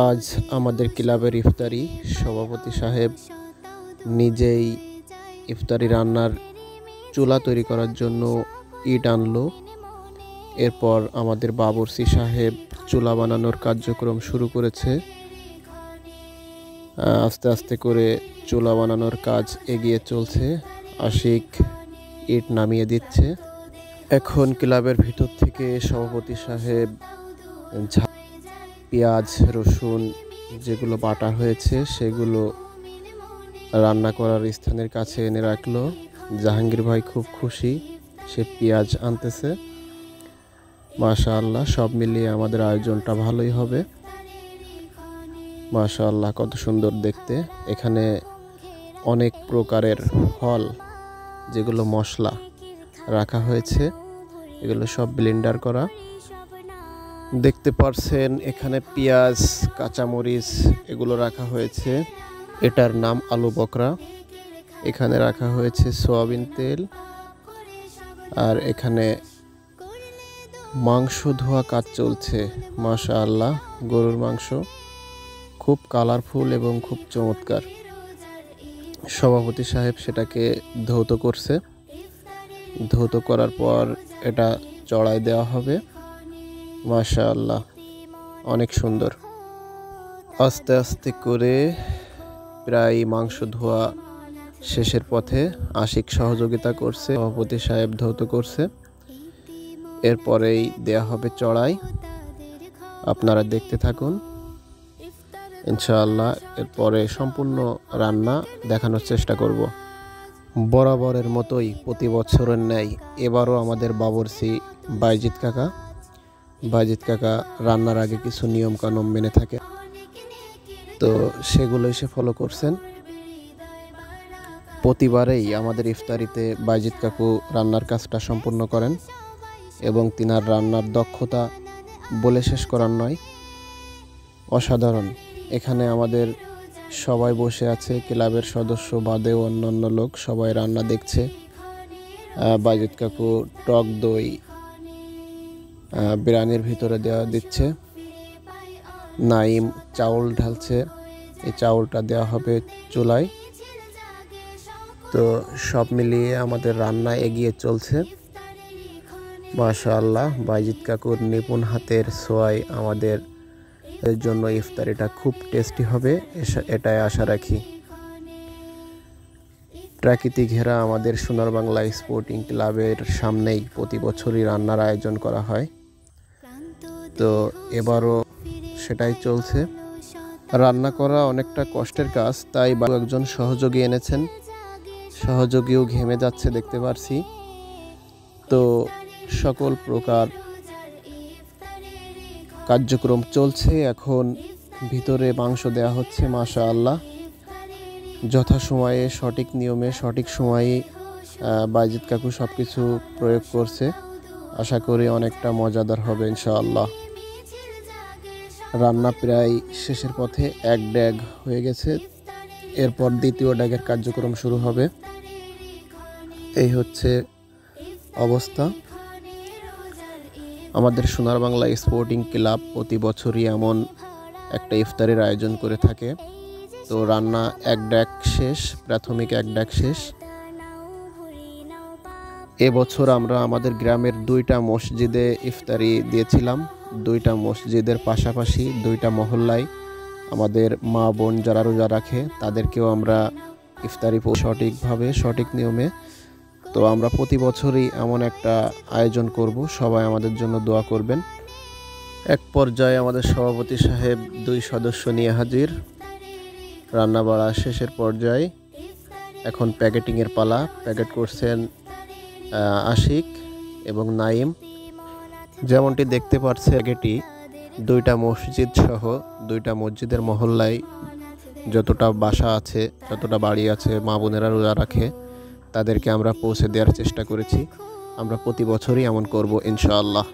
আজ আমাদের ক্লাবের ইফতারি সভাপতি সাহেব নিজেই ইফতারি রান্নার চুলা তৈরি করার জন্য ইট আনলো। এরপর আমাদের বাবুর্চি সাহেব চুলা বানানোর কার্যক্রম শুরু করেছে। আস্তে আস্তে করে চুলা বানানোর কাজ এগিয়ে চলছে। আশিক ইট নামিয়ে দিচ্ছে। এখন ক্লাবের ভিতর থেকে সভাপতি সাহেব পেঁয়াজ রসুন যেগুলো বাটা হয়েছে সেগুলো রান্না করার স্থানের কাছে এনে রাখলো। জাহাঙ্গীর ভাই খুব খুশি, সে পেঁয়াজ আনতেছে। মাশাআল্লাহ, সব মিলিয়ে আমাদের আয়োজনটা ভালোই হবে। মাশাআল্লাহ, কত সুন্দর দেখতে। এখানে অনেক প্রকারের ফল যেগুলো মশলা রাখা হয়েছে, এগুলো সব ব্লেন্ডার করা। দেখতে পারছেন এখানে পেঁয়াজ কাঁচামরিচ এগুলো রাখা হয়েছে। এটার নাম আলু বকরা। এখানে রাখা হয়েছে সয়াবিন তেল। আর এখানে মাংস ধোয়া কাজ চলছে। মাশাআল্লাহ, গরুর মাংস খুব কালারফুল এবং খুব চমৎকার। সভাপতি সাহেব সেটাকে ধৌত করছে। ধৌত করার পর এটা চড়াই দেওয়া হবে। মাশাআল্লাহ, অনেক সুন্দর। আস্তে আস্তে করে প্রায় মাংস ধোয়া শেষের পথে। আশিক সহযোগিতা করছে, সভাপতি সাহেব ধৌত করছে। এরপরেই দেয়া হবে চড়াই। আপনারা দেখতে থাকুন ইনশাআল্লাহ। এরপরে সম্পূর্ণ রান্না দেখানোর চেষ্টা করব। বরাবরের মতোই প্রতি বছরের ন্যায় এবারও আমাদের বাবুর্চি বাইজিৎ কাকা রান্নার আগে কিছু নিয়মকানুন মেনে থাকে, তো সেগুলোই সে ফলো করছেন। প্রতিবারেই আমাদের ইফতারিতে বাইজিৎ কাকু রান্নার কাজটা সম্পূর্ণ করেন এবং তিনার রান্নার দক্ষতা বলে শেষ করার নয়, অসাধারণ। এখানে আমাদের সবাই বসে আছে, ক্লাবের সদস্য বাদেও অন্যান্য লোক সবাই রান্না দেখছে। বাইজিৎ কাকু টক দই বিরিয়ানির ভিতরে দিচ্ছে। নাইম চাউল ঢালছে, এই চাউলটা দেওয়া হবে চুলায়। তো সব মিলিয়ে আমাদের রান্না এগিয়ে চলছে। মাশাআল্লাহ, বাইজিৎ কাকুর নিপুণ হাতের ছোঁয়ায় আমাদের জন্য ইফতারিটা খুব টেস্টি হবে, এটাই আশা রাখি। প্রাকৃতিক ঘেরা আমাদের সোনার বাংলা স্পোর্টিং ক্লাবের সামনেই প্রতি বছরই রান্নার আয়োজন করা হয়, তো এবারও সেটাই চলছে। রান্না করা অনেকটা কষ্টের কাজ, তাই একজন সহযোগী এনেছেন। সহযোগীও ঘেমে যাচ্ছে দেখতে পারছি। তো সকল প্রকার কার্যক্রম চলছে। এখন ভিতরে মাংস দেয়া হচ্ছে। মাশাআল্লাহ, যথাসময়ে সঠিক নিয়মে সঠিক সময়ে বাইজিৎ কাকু সব কিছু প্রয়োগ করছে। আশা করি অনেকটা মজাদার হবে ইনশাআল্লাহ। রান্না প্রায় শেষের পথে, এক ড্যাগ হয়ে গেছে। এরপর দ্বিতীয় ড্যাগের কার্যক্রম শুরু হবে। এই হচ্ছে অবস্থা। আমাদের সোনার বাংলা স্পোর্টিং ক্লাব প্রতি বছরই এমন একটা ইফতারের আয়োজন করে থাকে। তো রান্না এক ড্যাগ শেষ, প্রাথমিক এক ড্যাগ শেষ। এবছর আমরা আমাদের গ্রামের 2টা মসজিদে ইফতারি দিয়েছিলাম। 2টা মসজিদের পাশাপাশি 2টা মহল্লায় আমাদের মা বোন যারা রোজা রাখে তাদেরকেও আমরা ইফতারি সঠিকভাবে সঠিক নিয়মে। তো আমরা প্রতি বছরই এমন একটা আয়োজন করব, সবাই আমাদের জন্য দোয়া করবেন। এক পর্যায়ে আমাদের সভাপতি সাহেব 2 সদস্য নিয়ে হাজির। রান্না বাড়া শেষের পর্যায়ে, এখন প্যাকেটিংয়ের পালা। প্যাকেট করছেন আশিক এবং নাইম। যেমনটি দেখতে পাচ্ছেন, প্যাকেটটি 2টা মসজিদ সহ 2টা মসজিদের মহল্লায় যতটা বাসা আছে, যতটা বাড়ি আছে, মা বোনেরা রোজা রাখে, তাদেরকে আমরা পৌঁছে দেওয়ার চেষ্টা করেছি। আমরা প্রতি বছরই এমন করব ইনশাআল্লাহ।